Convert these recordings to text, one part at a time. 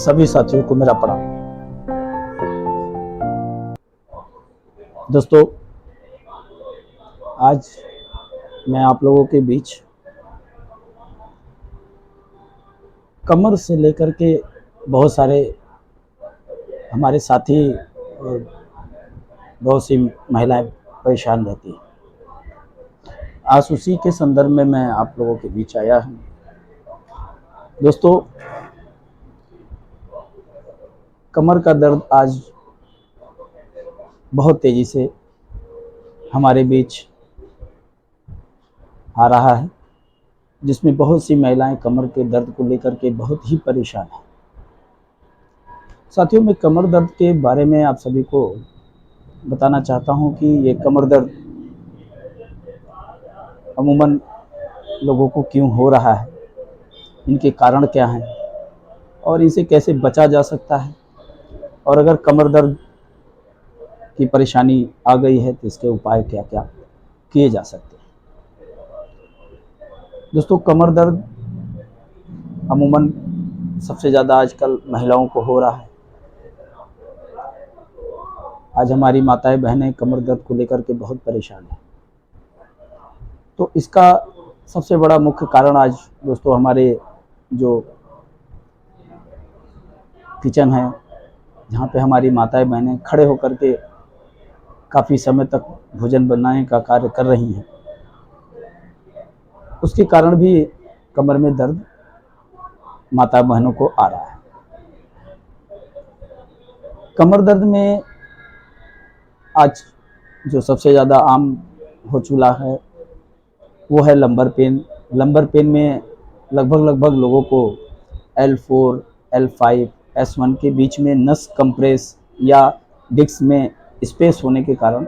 सभी साथियों को मेरा प्रणाम। दोस्तों, आज मैं आप लोगों के बीच कमर से लेकर के बहुत सारे हमारे साथी और बहुत सी महिलाएं परेशान रहती हैं। आज उसी के संदर्भ में मैं आप लोगों के बीच आया हूँ। दोस्तों, कमर का दर्द आज बहुत तेज़ी से हमारे बीच आ रहा है, जिसमें बहुत सी महिलाएं कमर के दर्द को लेकर के बहुत ही परेशान हैं। साथियों, मैं कमर दर्द के बारे में आप सभी को बताना चाहता हूं कि ये कमर दर्द अमूमन लोगों को क्यों हो रहा है, इनके कारण क्या हैं और इसे कैसे बचा जा सकता है, और अगर कमर दर्द की परेशानी आ गई है तो इसके उपाय क्या क्या किए जा सकते हैं। दोस्तों, कमर दर्द अमूमन सबसे ज़्यादा आजकल महिलाओं को हो रहा है। आज हमारी माताएं बहनें कमर दर्द को लेकर के बहुत परेशान हैं। तो इसका सबसे बड़ा मुख्य कारण आज दोस्तों हमारे जो किचन है, जहाँ पे हमारी माताएं बहनें खड़े होकर के काफ़ी समय तक भोजन बनाने का कार्य कर रही हैं, उसके कारण भी कमर में दर्द माता बहनों को आ रहा है। कमर दर्द में आज जो सबसे ज़्यादा आम हो चुका है वो है लंबर पेन। लंबर पेन में लगभग लोगों को L4, L5, S1 के बीच में नस कंप्रेस या डिस्क में स्पेस होने के कारण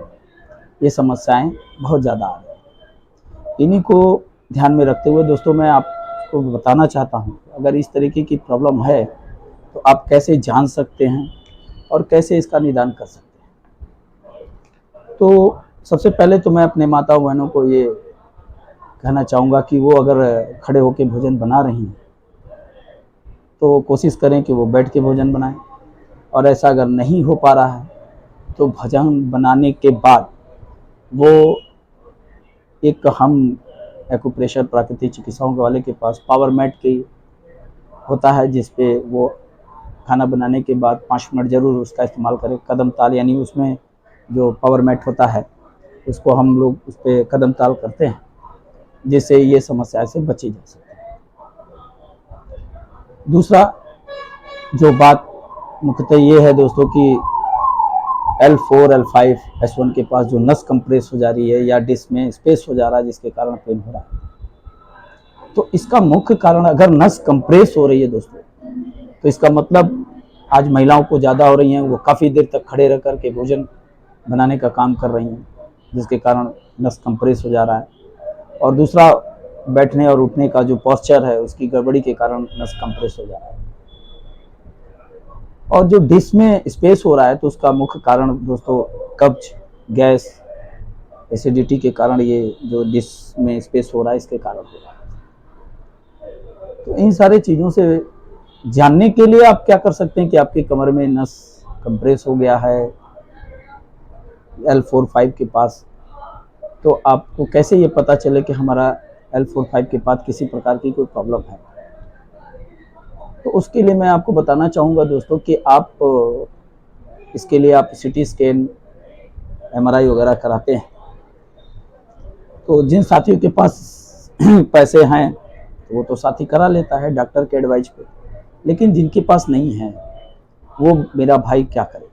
ये समस्याएं बहुत ज़्यादा आ रही हैं। इन्हीं को ध्यान में रखते हुए दोस्तों मैं आपको बताना चाहता हूं, अगर इस तरीके की प्रॉब्लम है तो आप कैसे जान सकते हैं और कैसे इसका निदान कर सकते हैं। तो सबसे पहले तो मैं अपने माता बहनों को ये कहना चाहूँगा कि वो अगर खड़े होकर भोजन बना रही हैं तो कोशिश करें कि वो बैठ के भोजन बनाएं, और ऐसा अगर नहीं हो पा रहा है तो भोजन बनाने के बाद वो एक हम एक्यूप्रेशर प्राकृतिक चिकित्साओं वाले के पास पावर मैट की होता है, जिस पे वो खाना बनाने के बाद 5 मिनट ज़रूर उसका इस्तेमाल करें। कदम ताल यानी उसमें जो पावर मैट होता है उसको हम लोग उस पर कदम ताल करते हैं, जिससे ये समस्या से बची जा सकती है। दूसरा जो बात मुख्यतः ये है दोस्तों कि L4, L5, S1 के पास जो नस कंप्रेस हो जा रही है या डिस्क में स्पेस हो जा रहा है, जिसके कारण पेन हो रहा है, तो इसका मुख्य कारण अगर नस कंप्रेस हो रही है दोस्तों, तो इसका मतलब आज महिलाओं को ज़्यादा हो रही हैं, वो काफ़ी देर तक खड़े रह कर के भोजन बनाने का काम कर रही हैं, जिसके कारण नस कंप्रेस हो जा रहा है। और दूसरा, बैठने और उठने का जो पोस्चर है उसकी गड़बड़ी के कारण नस कंप्रेस हो जा रहा है। और जो डिस्क में स्पेस हो रहा है तो उसका मुख्य कारण दोस्तों कब्ज, गैस, एसिडिटी के कारण ये जो डिस्क में स्पेस हो रहा है इसके कारण हो रहा है। तो इन सारी चीज़ों से जानने के लिए आप क्या कर सकते हैं कि आपकी कमर में नस कंप्रेस हो गया है L4, 5 के पास, तो आपको कैसे ये पता चले कि हमारा L4, 5 के पास किसी प्रकार की कोई प्रॉब्लम है। तो उसके लिए मैं आपको बताना चाहूँगा दोस्तों कि आप इसके लिए आप CT स्कैन, MRI वगैरह कराते हैं। तो जिन साथियों के पास पैसे हैं तो वो तो साथी करा लेता है डॉक्टर के एडवाइस पे, लेकिन जिनके पास नहीं है वो मेरा भाई क्या करे।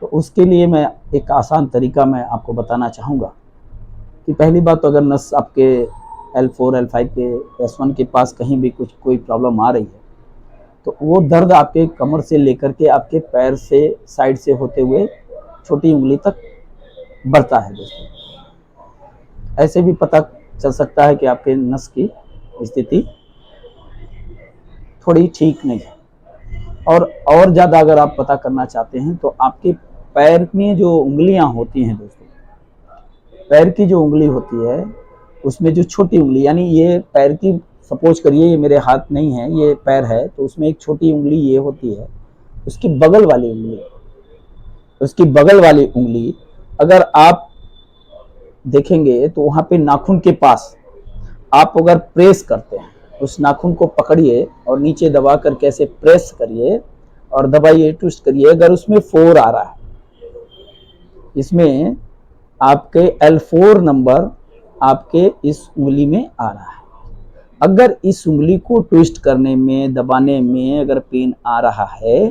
तो उसके लिए मैं एक आसान तरीका मैं आपको बताना चाहूँगा कि पहली बात तो अगर नस आपके L4, L5 के, S1 के पास कहीं भी कोई प्रॉब्लम आ रही है तो वो दर्द आपके कमर से लेकर के आपके पैर से साइड से होते हुए छोटी उंगली तक बढ़ता है दोस्तों। ऐसे भी पता चल सकता है कि आपके नस की स्थिति थोड़ी ठीक नहीं है। और ज़्यादा अगर आप पता करना चाहते हैं तो आपके पैर में जो उंगलियां होती हैं दोस्तों, पैर की जो उंगली होती है उसमें जो छोटी उंगली यानी ये पैर की सपोज करिए ये मेरे हाथ नहीं है, ये पैर है, तो उसमें एक छोटी उंगली ये होती है, उसकी बगल वाली उंगली अगर आप देखेंगे तो वहां पे नाखून के पास आप अगर प्रेस करते हैं, उस नाखून को पकड़िए और नीचे दबा करके ऐसे प्रेस करिए और दबाइए, ट्विस्ट करिए, अगर उसमें 4 आ रहा है, इसमें आपके L4 नंबर आपके इस उंगली में आ रहा है। अगर इस उंगली को ट्विस्ट करने में, दबाने में अगर पेन आ रहा है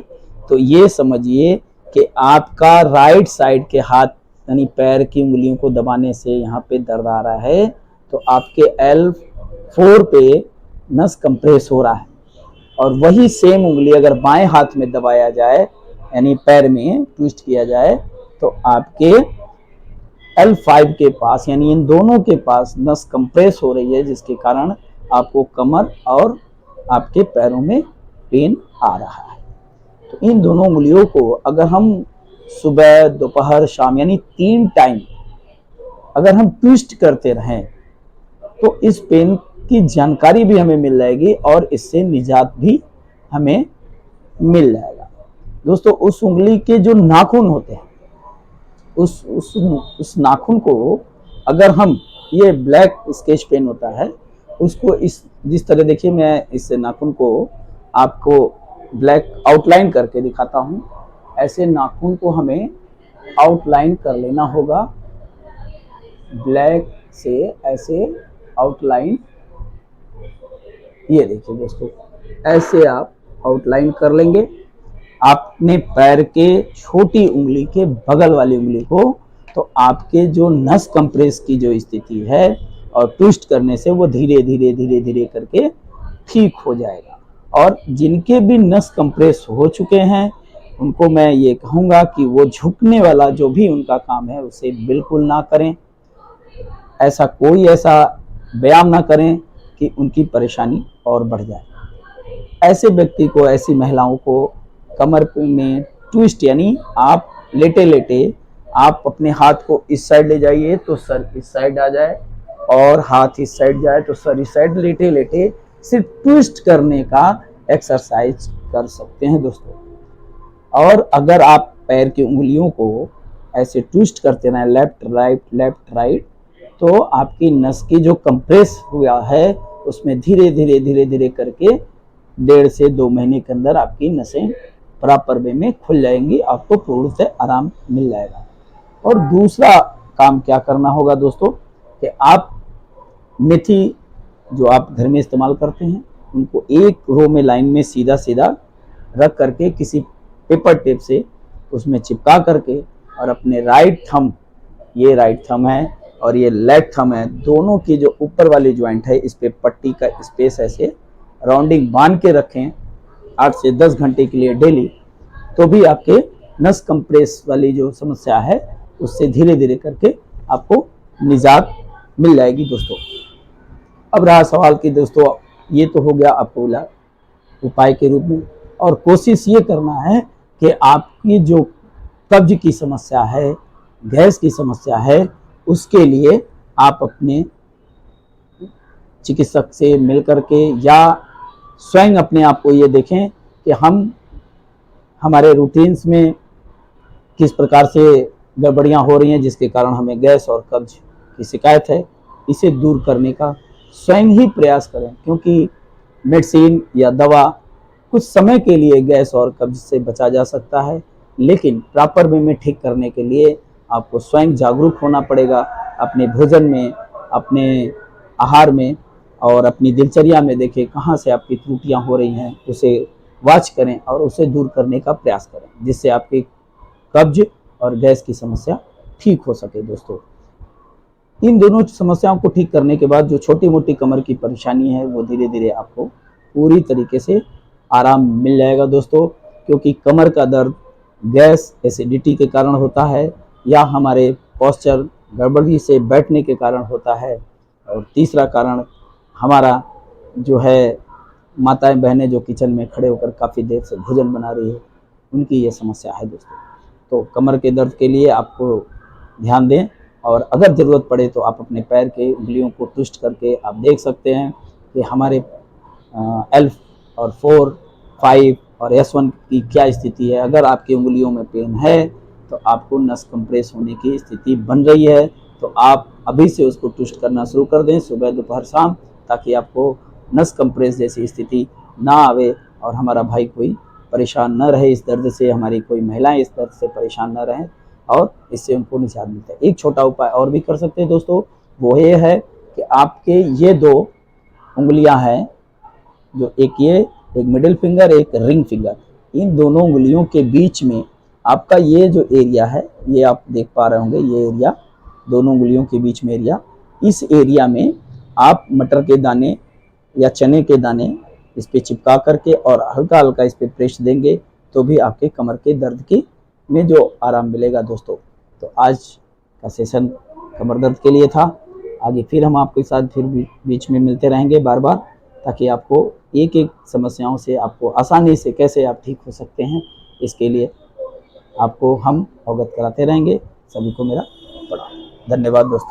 तो ये समझिए कि आपका राइट साइड के हाथ यानी पैर की उंगलियों को दबाने से यहाँ पे दर्द आ रहा है, तो आपके L4 पे नस कंप्रेस हो रहा है। और वही सेम उंगली अगर बाएं हाथ में दबाया जाए यानी पैर में ट्विस्ट किया जाए तो आपके L5 के पास यानी इन दोनों के पास नस कंप्रेस हो रही है, जिसके कारण आपको कमर और आपके पैरों में पेन आ रहा है। तो इन दोनों उंगलियों को अगर हम सुबह, दोपहर, शाम यानी 3 टाइम अगर हम ट्विस्ट करते रहें तो इस पेन की जानकारी भी हमें मिल जाएगी और इससे निजात भी हमें मिल जाएगा। दोस्तों, उस उंगली के जो नाखून होते हैं, उस नाखून को अगर हम, ये ब्लैक स्केच पेन होता है, उसको इस जिस तरह देखिए, मैं इस नाखून को आपको ब्लैक आउटलाइन करके दिखाता हूँ। ऐसे नाखून को हमें आउटलाइन कर लेना होगा, ब्लैक से ऐसे आउटलाइन, ये देखिए दोस्तों, ऐसे आप आउटलाइन कर लेंगे अपने पैर के छोटी उंगली के बगल वाली उंगली को, तो आपके जो नस कंप्रेस की जो स्थिति है और ट्विस्ट करने से वो धीरे धीरे करके ठीक हो जाएगा। और जिनके भी नस कंप्रेस हो चुके हैं उनको मैं ये कहूँगा कि वो झुकने वाला जो भी उनका काम है उसे बिल्कुल ना करें, ऐसा व्यायाम ना करें कि उनकी परेशानी और बढ़ जाए। ऐसे व्यक्ति को, ऐसी महिलाओं को कमर में ट्विस्ट यानी आप लेटे लेटे आप अपने हाथ को इस साइड ले जाइए तो सर इस साइड आ जाए, और हाथ इस साइड जाए तो सर इस साइड, लेटे लेटे सिर्फ ट्विस्ट करने का एक्सरसाइज कर सकते हैं दोस्तों। और अगर आप पैर की उंगलियों को ऐसे ट्विस्ट करते रहें लेफ्ट राइट, तो आपकी नस की जो कंप्रेस हुआ है उसमें धीरे धीरे करके 1.5 से 2 महीने के अंदर आपकी नसें प्रॉपर वे में खुल जाएंगी, आपको पूर्ण से आराम मिल जाएगा। और दूसरा काम क्या करना होगा दोस्तों कि आप मेथी जो आप घर में इस्तेमाल करते हैं उनको एक रो में लाइन में सीधा रख करके किसी पेपर टेप से उसमें चिपका करके, और अपने राइट थंब, ये राइट थंब है और ये लेफ्ट थंब है, दोनों की जो ऊपर वाली ज्वाइंट है इस पे पट्टी का स्पेस ऐसे राउंडिंग बांध के रखें 8 से 10 घंटे के लिए डेली, तो भी आपके नस कंप्रेस वाली जो समस्या है उससे धीरे धीरे करके आपको निजात मिल जाएगी दोस्तों। अब रहा सवाल कि दोस्तों ये तो हो गया आपको उपाय के रूप में, और कोशिश ये करना है कि आपकी जो कब्ज की समस्या है, गैस की समस्या है, उसके लिए आप अपने चिकित्सक से मिल करके या स्वयं अपने आप को ये देखें कि हम हमारे रूटीन्स में किस प्रकार से गड़बड़ियाँ हो रही हैं जिसके कारण हमें गैस और कब्ज की शिकायत है, इसे दूर करने का स्वयं ही प्रयास करें, क्योंकि मेडिसिन या दवा कुछ समय के लिए गैस और कब्ज से बचा जा सकता है, लेकिन प्रॉपर वे में ठीक करने के लिए आपको स्वयं जागरूक होना पड़ेगा अपने भोजन में, अपने आहार में और अपनी दिनचर्या में। देखें कहाँ से आपकी त्रुटियाँ हो रही हैं, उसे वॉच करें और उसे दूर करने का प्रयास करें, जिससे आपकी कब्ज और गैस की समस्या ठीक हो सके दोस्तों। इन दोनों समस्याओं को ठीक करने के बाद जो छोटी मोटी कमर की परेशानी है वो धीरे धीरे आपको पूरी तरीके से आराम मिल जाएगा दोस्तों, क्योंकि कमर का दर्द गैस, एसिडिटी के कारण होता है या हमारे पोस्चर गड़बड़ी से बैठने के कारण होता है, और तीसरा कारण हमारा जो है माताएं बहनें जो किचन में खड़े होकर काफ़ी देर से भोजन बना रही है, उनकी ये समस्या है दोस्तों। तो कमर के दर्द के लिए आपको ध्यान दें, और अगर ज़रूरत पड़े तो आप अपने पैर के उंगलियों को ट्विस्ट करके आप देख सकते हैं कि हमारे L और 4, 5 और S1 की क्या स्थिति है। अगर आपकी उंगलियों में पेन है तो आपको नस कंप्रेस होने की स्थिति बन रही है, तो आप अभी से उसको ट्विस्ट करना शुरू कर दें सुबह, दोपहर, शाम, ताकि आपको नस कंप्रेस जैसी स्थिति ना आवे और हमारा भाई कोई परेशान न रहे इस दर्द से, हमारी कोई महिलाएं इस दर्द से परेशान न रहें और इससे उनको निजात मिलता है। एक छोटा उपाय और भी कर सकते हैं दोस्तों, वो ये है कि आपके ये 2 उंगलियां हैं, जो एक मिडिल फिंगर, एक रिंग फिंगर, इन दोनों उंगलियों के बीच में आपका ये जो एरिया है, ये आप देख पा रहे होंगे, ये एरिया दोनों उंगलियों के बीच में एरिया, इस एरिया में आप मटर के दाने या चने के दाने इस पे चिपका करके और हल्का हल्का इस पे प्रेस देंगे तो भी आपके कमर के दर्द की में जो आराम मिलेगा दोस्तों। तो आज का सेशन कमर दर्द के लिए था। आगे फिर हम आपके साथ फिर बीच में मिलते रहेंगे बार बार, ताकि आपको एक एक समस्याओं से आपको आसानी से कैसे आप ठीक हो सकते हैं, इसके लिए आपको हम अवगत कराते रहेंगे। सभी को मेरा प्रणाम। धन्यवाद दोस्तों।